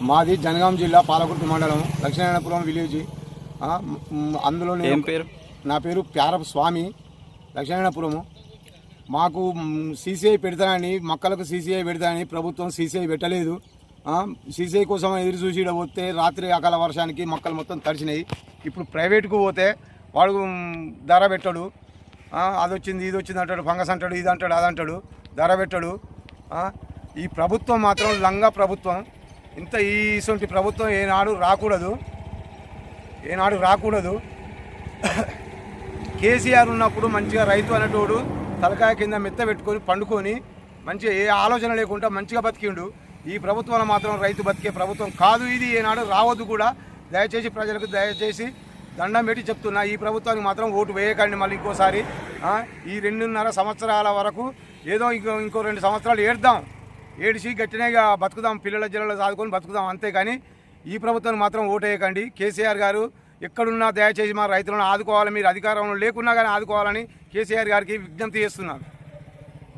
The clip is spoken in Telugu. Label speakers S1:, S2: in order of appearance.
S1: మాది జనగాం జిల్లా పాలకుర్తి మండలం లక్ష్మీనారాయణపురం విలేజ్. అందులో
S2: ఏం పేరు?
S1: నా పేరు ప్యారప్ స్వామి, లక్ష్మీనారాయణపురము. మాకు సీసీఐ పెడతానని, మక్కలకు సీసీఐ పెడతానని ప్రభుత్వం సీసీఐ పెట్టలేదు. సీసీఐ కోసం ఎదురు చూసి పోతే రాత్రి అకాల వర్షానికి మొక్కలు మొత్తం తడిచినాయి. ఇప్పుడు ప్రైవేట్కు పోతే వాడు ధర పెట్టడు. అది వచ్చింది ఇది వచ్చింది అంటాడు, ఫంగస్ అంటాడు, ఇది అంటాడు, అది అంటాడు, ధర పెట్టడు. ఈ ప్రభుత్వం మాత్రం లంగా ప్రభుత్వం. ఇటువంటి ప్రభుత్వం ఏనాడు రాకూడదు. కేసీఆర్ ఉన్నప్పుడు మంచిగా రైతు అనేటోడు తలకాయ కింద మెత్త పెట్టుకొని పండుకొని మంచిగా ఏ ఆలోచన లేకుండా మంచిగా బతికిండు. ఈ ప్రభుత్వంలో మాత్రం రైతు బతికే ప్రభుత్వం కాదు ఇది, ఏనాడు రావద్దు కూడా. దయచేసి ప్రజలకు దండం పెట్టి చెప్తున్నా, ఈ ప్రభుత్వానికి మాత్రం ఓటు వేయకండి. మళ్ళీ ఇంకోసారి ఈ 2.5 సంవత్సరాల వరకు ఏదో ఇంకో 2 సంవత్సరాలు ఏడిచి గట్టినేగా బతుకుదాం, పిల్లల జిల్లాలో సాదుకొని బతుకుదాం, అంతేకాని ఈ ప్రభుత్వానికి మాత్రం ఓటు వేయకండి. కేసీఆర్ గారు ఎక్కడున్నా దయచేసి మా రైతులను ఆదుకోవాలి, మీరు అధికారంలో లేకున్నా కానీ ఆదుకోవాలని కేసీఆర్ గారికి విజ్ఞప్తి చేస్తున్నాను.